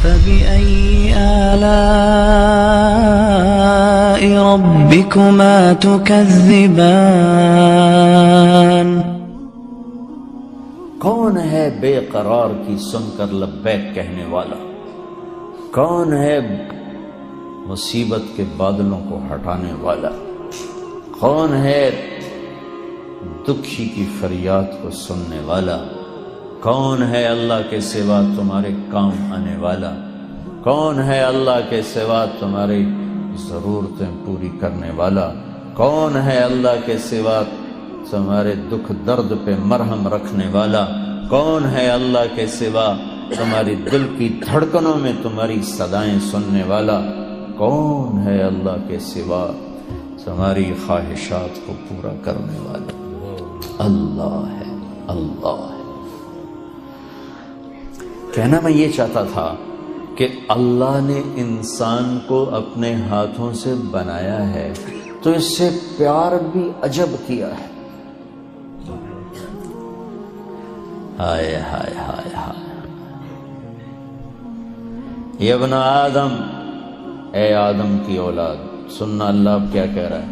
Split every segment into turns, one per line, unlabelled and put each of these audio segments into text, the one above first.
فبأي آلاء ربكما تكذبان
کون ہے بے قرار کی سن کر لبیک کہنے والا؟ کون ہے مصیبت کے بادلوں کو ہٹانے والا؟ کون ہے دکھی کی فریاد کو سننے والا؟ کون ہے اللہ کے سوا تمہارے کام آنے والا؟ کون ہے اللہ کے سوا تمہاری ضرورتیں پوری کرنے والا؟ کون ہے اللہ کے سوا تمہارے دکھ درد پہ مرہم رکھنے والا؟ کون ہے اللہ کے سوا تمہاری دل کی دھڑکنوں میں تمہاری صدائیں سننے والا؟ کون ہے اللہ کے سوا تمہاری خواہشات کو پورا کرنے والا؟ اللہ ہے، اللہ ہے۔ کہنا میں یہ چاہتا تھا کہ اللہ نے انسان کو اپنے ہاتھوں سے بنایا ہے تو اس سے پیار بھی عجب کیا ہے۔ ہائے ہائے ہائے ہائے، یا ابن آدم، اے آدم کی اولاد، سننا اللہ اب کیا کہہ رہا ہے؟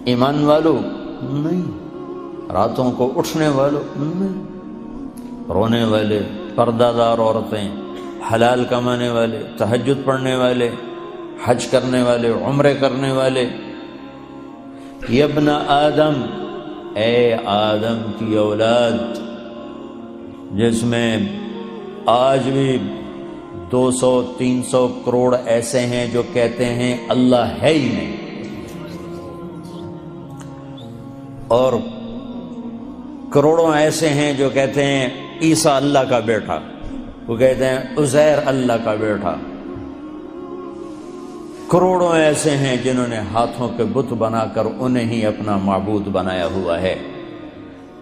ایمان والو نہیں، راتوں کو اٹھنے والو نہیں، رونے والے، پردہ دار عورتیں، حلال کمانے والے، تہجد پڑھنے والے، حج کرنے والے، عمرے کرنے والے۔ یا ابن آدم، اے آدم کی اولاد، جس میں آج بھی 200-300 کروڑ ایسے ہیں جو کہتے ہیں اللہ ہے ہی نہیں، اور کروڑوں ایسے ہیں جو کہتے ہیں عیسیٰ اللہ کا بیٹا، وہ کہتے ہیں عزیر اللہ کا بیٹا۔ کروڑوں ایسے ہیں جنہوں نے ہاتھوں کے بت بنا کر انہیں ہی اپنا معبود بنایا ہوا ہے،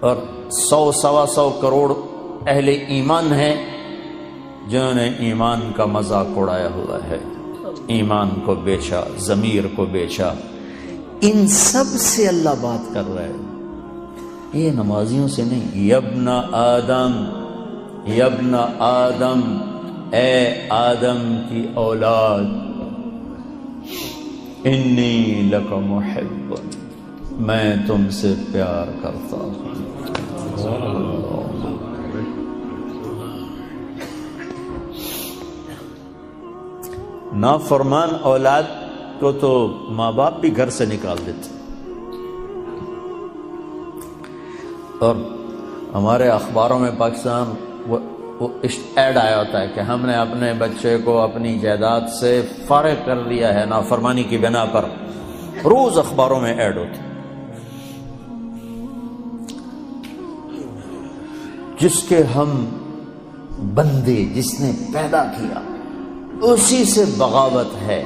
اور 100-125 کروڑ اہل ایمان ہیں جنہوں نے ایمان کا مذاق اڑایا ہوا ہے، ایمان کو بیچا، ضمیر کو بیچا۔ ان سب سے اللہ بات کر رہا ہے، یہ نمازیوں سے نہیں۔ یبن آدم، یبن آدم، اے آدم کی اولاد، انی لک محب، میں تم سے پیار کرتا ہوں۔ نافرمان اولاد کو تو ماں باپ بھی گھر سے نکال دیتے، اور ہمارے اخباروں میں پاکستان وہ ایڈ آیا ہوتا ہے کہ ہم نے اپنے بچے کو اپنی جائیداد سے فارغ کر دیا ہے نافرمانی کی بنا پر، روز اخباروں میں ایڈ ہوتا ہے۔ جس کے ہم بندے، جس نے پیدا کیا، اسی سے بغاوت ہے،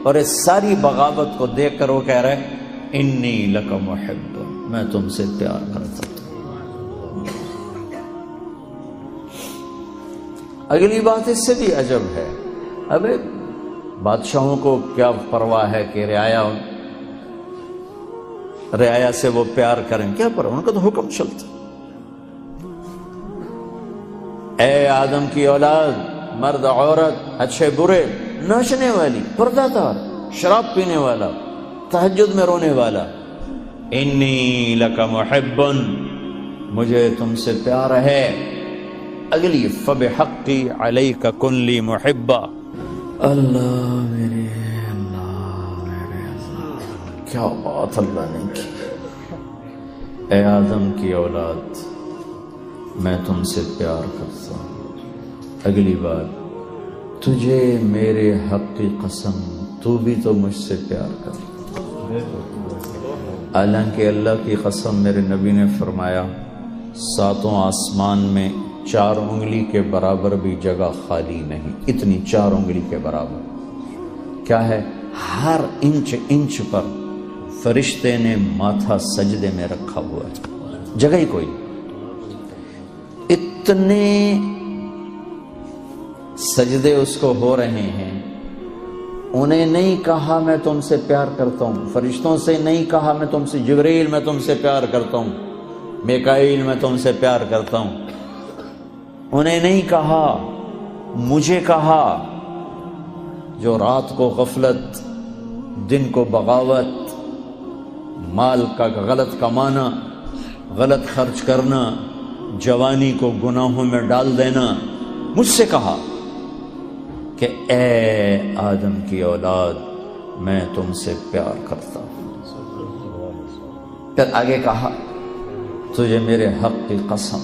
اور اس ساری بغاوت کو دیکھ کر وہ کہہ رہے ہیں انی لک محب، میں تم سے پیار کرتا ہوں۔ اگلی بات اس سے بھی عجب ہے، ابے بادشاہوں کو کیا پرواہ ہے کہ رعایا سے وہ پیار کریں، کیا پرواہ، ان کا تو حکم چلتا۔ اے آدم کی اولاد، مرد عورت، اچھے برے، ناچنے والی، پردہ دار، شراب پینے والا، تہجد میں رونے والا، انی لک محب، مجھے تم سے پیار ہے۔ اگلی فبحقی علیک کن لی محبا، اللہ میرے اللہ، کیا بات اللہ نے کی۔ اے آدم کی اولاد، میں تم سے پیار کرتا ہوں۔ اگلی بات، تجھے میرے حق کی قسم، تو بھی تو مجھ سے پیار کر۔ حالانکہ اللہ کی قسم، میرے نبی نے فرمایا 7 آسمان میں 4 انگلی کے برابر بھی جگہ خالی نہیں، اتنی 4 انگلی کے برابر کیا ہے؟ ہر انچ پر فرشتے نے ماتھا سجدے میں رکھا ہوا ہے، جگہ ہی کوئی۔ اتنے سجدے اس کو ہو رہے ہیں، انہیں نہیں کہا میں تم سے پیار کرتا ہوں، فرشتوں سے نہیں کہا میں تم سے، جبریل میں تم سے پیار کرتا ہوں، میکائیل میں تم سے پیار کرتا ہوں، انہیں نہیں کہا مجھے کہا جو رات کو غفلت، دن کو بغاوت، مال کا غلط کمانا، غلط خرچ کرنا، جوانی کو گناہوں میں ڈال دینا، مجھ سے کہا کہ اے آدم کی اولاد میں تم سے پیار کرتا ہوں۔ پھر آگے کہا تجھے میرے حق کی قسم،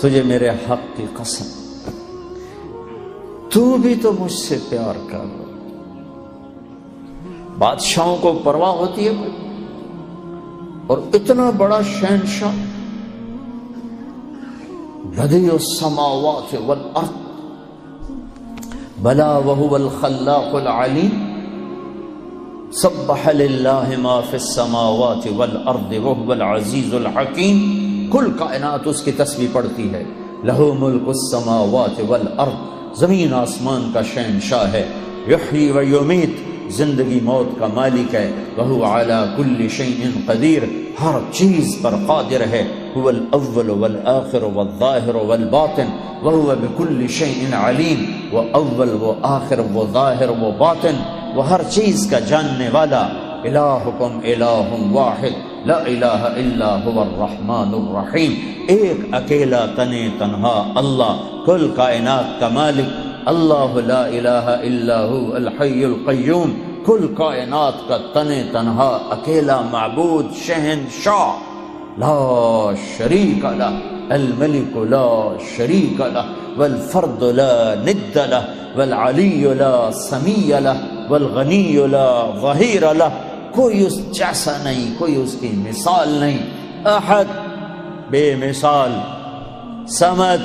تجھے میرے حق کی قسم، تو بھی تو مجھ سے پیار کر۔ بادشاہوں کو پرواہ ہوتی ہے کوئی؟ اور اتنا بڑا شہنشاہ، بدیع السماوات والارض بلا وهو الخلاق العلیم، سبح للہ ما فی السماوات والارض وهو العزیز الحکیم، کل کائنات اس کی تسبیح پڑھتی ہے۔ لہ ملک السماوات والارض، زمین آسمان کا شہنشاہ ہے۔ یحیی و یمیت، زندگی موت کا مالک ہے۔ وہو علی کل شیء قدیر، ہر چیز پر قادر ہے۔ هو الاول والآخر والظاہر والباطن وهو بكل شیء علیم، وہ اول وہ آخر وہ ظاہر وہ باطن، وہ ہر چیز کا جاننے والا۔ الہکم الہ واحد لا الہ الا هو الرحمن الرحیم، ایک اکیلا تنے تنہا اللہ، کل کائنات کا مالک اللہ، لا الہ الا هو الحی القیوم، کل کائنات کا تنے تنہا اکیلا معبود شہنشاہ، لا شریک لہ، الملک لا شریک لہ، والفرد لا ند لہ، والعلی لا سمیع لہ، والغنی لا ظہیر لہ، کوئی اس جیسا نہیں، کوئی اس کی مثال نہیں۔ احد، بے مثال، صمد،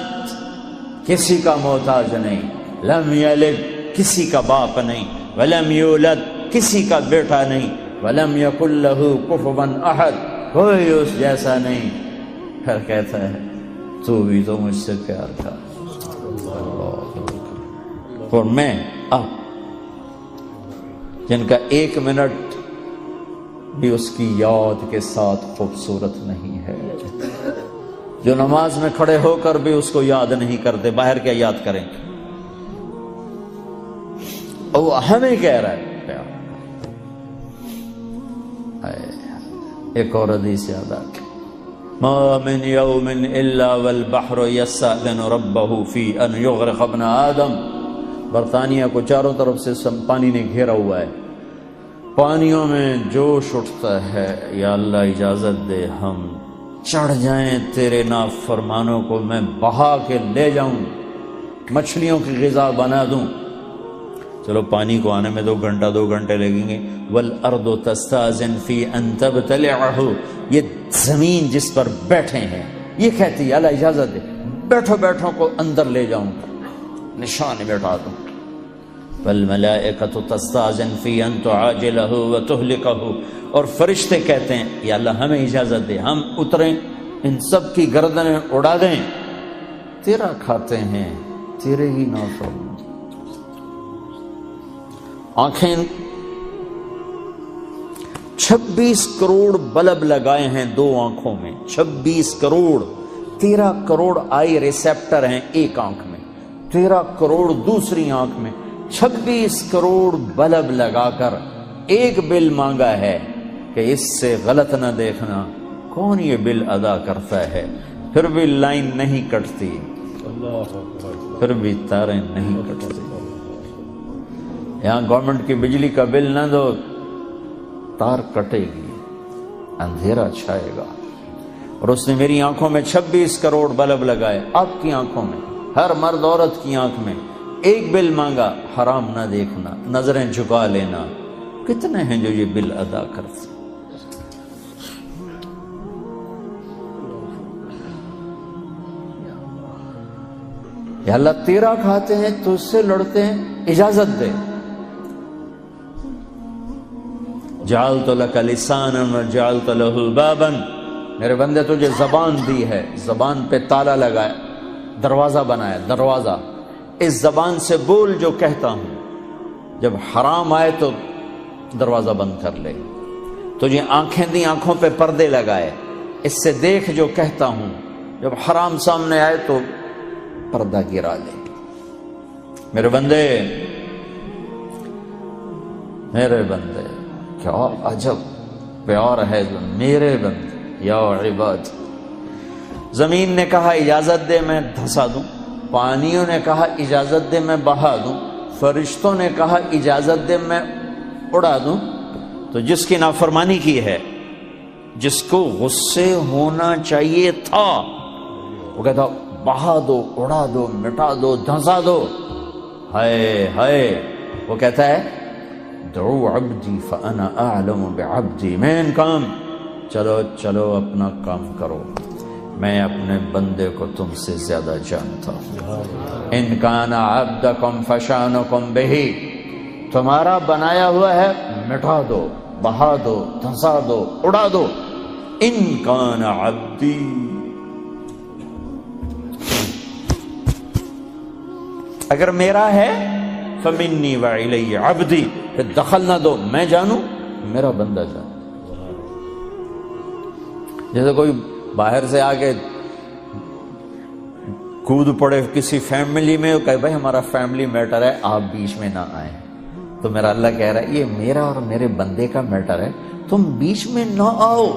کسی کا محتاج نہیں، لم یلد، کسی کا باپ نہیں، ولم یولد، کسی کا بیٹا نہیں، ولم یکن لہ کفوا احد، کوئی اس جیسا نہیں۔ پھر کہتا ہے تو بھی تو مجھ سے پیار کر۔ اور میں اب جن کا ایک منٹ بھی اس کی یاد کے ساتھ خوبصورت نہیں ہے، جو نماز میں کھڑے ہو کر بھی اس کو یاد نہیں کرتے، باہر کیا یاد کریں؟ اور وہ ہمیں کہہ رہا ہے پیار۔ ایک اور حدیث یاد آ گئی، ما من یوم الا والبحر یستأذن ربہ فی ان یغرق ابن آدم۔ برطانیہ کو چاروں طرف سے پانی نے گھیرا ہوا ہے، پانیوں میں جوش اٹھتا ہے، یا اللہ اجازت دے ہم چڑھ جائیں تیرے نافرمانوں کو میں بہا کے لے جاؤں، مچھلیوں کی غذا بنا دوں۔ چلو پانی کو آنے میں 2 گھنٹے لگیں گے۔ والارض تستاذن فی ان تبتلعہ، یہ زمین جس پر بیٹھے ہیں یہ کہتی ہے اللہ اجازت دے بیٹھو کو اندر لے جاؤں، نشان بیٹھا دوں۔ والملائکۃ تستاذن فی ان تعاجلہ وتہلکہ، اور فرشتے کہتے ہیں یا اللہ ہمیں اجازت دے ہم اتریں، ان سب کی گردنیں اڑا دیں، تیرا کھاتے ہیں، تیرے ہی نافرمان۔ آنکھیں 26 کروڑ بلب لگائے ہیں 2 آنکھوں میں، 26 کروڑ، 13 کروڑ آئی ریسیپٹر ہیں ایک آنکھ میں، 13 کروڑ دوسری آنکھ میں، 26 کروڑ بلب لگا کر ایک بل مانگا ہے کہ اس سے غلط نہ دیکھنا۔ کون یہ بل ادا کرتا ہے؟ پھر بھی لائن نہیں کٹتی، پھر بھی تاریں نہیں کٹتی۔ یہاں گورنمنٹ کی بجلی کا بل نہ دو، تار کٹے گی، اندھیرا چھائے گا۔ اور اس نے میری آنکھوں میں 26 کروڑ بلب لگائے، آپ کی آنکھوں میں، ہر مرد عورت کی آنکھ میں ایک بل مانگا، حرام نہ دیکھنا، نظریں جھکا لینا۔ کتنے ہیں جو یہ بل ادا کرتے؟ یا اللہ تیرا کھاتے ہیں تو اس سے لڑتے ہیں، اجازت دے۔ جعلت لک لسانا وجعلت له بابا، میرے بندے تجھے زبان دی ہے، زبان پہ تالا لگایا، دروازہ بنایا، دروازہ، اس زبان سے بول جو کہتا ہوں، جب حرام آئے تو دروازہ بند کر لے۔ تجھے آنکھیں دی، آنکھوں پہ پردے لگائے، اس سے دیکھ جو کہتا ہوں، جب حرام سامنے آئے تو پردہ گرا لے۔ میرے بندے، میرے بندے، کیا عجب پیار ہے جو میرے بندے، یا عباد۔ زمین نے کہا اجازت دے میں دھسا دوں، پانیوں نے کہا اجازت دے میں بہا دوں، فرشتوں نے کہا اجازت دے میں اڑا دوں، تو جس کی نافرمانی کی ہے، جس کو غصے ہونا چاہیے تھا، وہ کہتا بہا دو، اڑا دو، مٹا دو، دھنسا دو، ہائے ہائے، وہ کہتا ہے دعو عبدی فانا اعلم بعبدی، مین کام، چلو چلو اپنا کام کرو، میں اپنے بندے کو تم سے زیادہ جانتا ہوں۔ ان کان عبدکم فشانکم بہ، تمہارا بنایا ہوا ہے، مٹا دو، بہا دو، دھنسا دو، اڑا دو۔ ان کان عبدی، اگر میرا ہے فمنی وعلی عبدی، پھر دخل نہ دو، میں جانوں، میرا بندہ جانے۔ جیسے کوئی باہر سے آگے کود پڑے کسی فیملی میں، کہ بھائی ہمارا فیملی میٹر ہے، آپ بیچ میں نہ آئیں، تو میرا اللہ کہہ رہا ہے یہ میرا اور میرے بندے کا میٹر ہے، تم بیچ میں نہ آؤ۔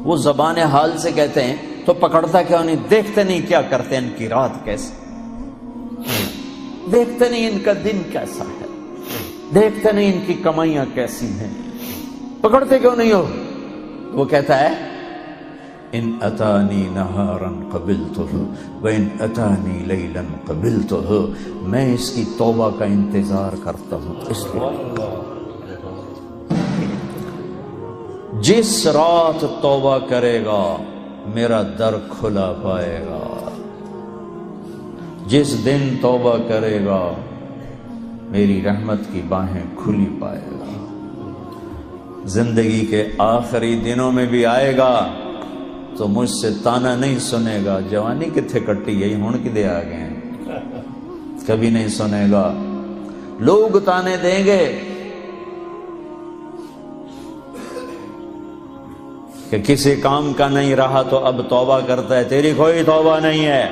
وہ زبان حال سے کہتے ہیں تو پکڑتا کیوں نہیں؟ دیکھتے نہیں کیا کرتے ہیں، ان کی رات کیسے، دیکھتے نہیں ان کا دن کیسا ہے، دیکھتے نہیں ان کی کمائیاں کیسی ہیں، پکڑتے کیوں نہیں ہو؟ وہ کہتا ہے ان اتانی نہارا قبلتہ وان اتانی لیلا قبلتہ، میں اس کی توبہ کا انتظار کرتا ہوں، اس لیے جس رات توبہ کرے گا میرا در کھلا پائے گا، جس دن توبہ کرے گا میری رحمت کی باہیں کھلی پائے گا۔ زندگی کے آخری دنوں میں بھی آئے گا تو مجھ سے تانا نہیں سنے گا، جوانی کتھے کٹی گئی، ہن کدے آ گئے ہیں، کبھی نہیں سنے گا۔ لوگ تانے دیں گے کہ کسی کام کا نہیں رہا تو اب توبہ کرتا ہے، تیری کوئی توبہ نہیں ہے،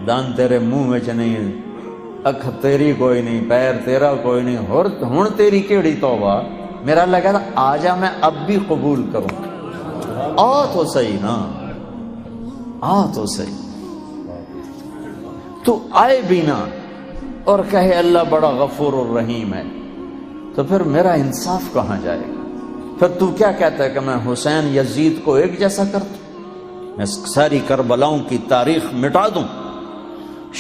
دان تیرے منہ میں نہیں، اکھ تیری کوئی نہیں، پیر تیرا کوئی نہیں، ہن تیری کیڑی توبہ؟ میرا اللہ کہتا آ جا، میں اب بھی قبول کروں، آ تو صحیح نا، آ تو صحیح، تو آئے بھی نا اور کہے اللہ بڑا غفور الرحیم ہے، تو پھر میرا انصاف کہاں جائے گا؟ پھر تو کیا کہتا ہے کہ میں حسین یزید کو ایک جیسا کر دوں، میں ساری کربلاؤں کی تاریخ مٹا دوں،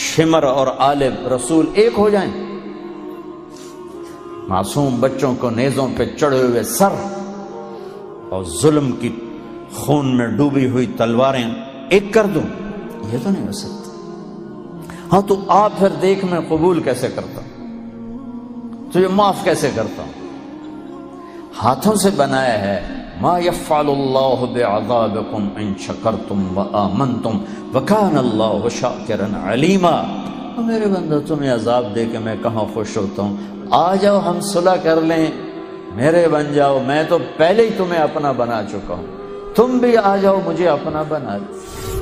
شمر اور آل رسول ایک ہو جائیں، معصوم بچوں کو نیزوں پہ چڑھے ہوئے سر اور ظلم کی خون میں ڈوبی ہوئی تلواریں ایک کر دوں؟ یہ تو نہیں ہو سکتا۔ ہاں تو آپ پھر دیکھ میں قبول کیسے کرتا ہوں، تجھے معاف کیسے کرتا ہوں؟ ہاتھوں سے بنایا ہے، ما یفعل اللہ بعذابکم ان شکرتم وآمنتم وکان اللہ شاکرا علیما۔ میرے بندہ تمہیں عذاب دے کے میں کہاں خوش ہوتا ہوں، آ جاؤ ہم صلح کر لیں، میرے بن جاؤ، میں تو پہلے ہی تمہیں اپنا بنا چکا ہوں، تم بھی آ جاؤ مجھے اپنا بنا دو۔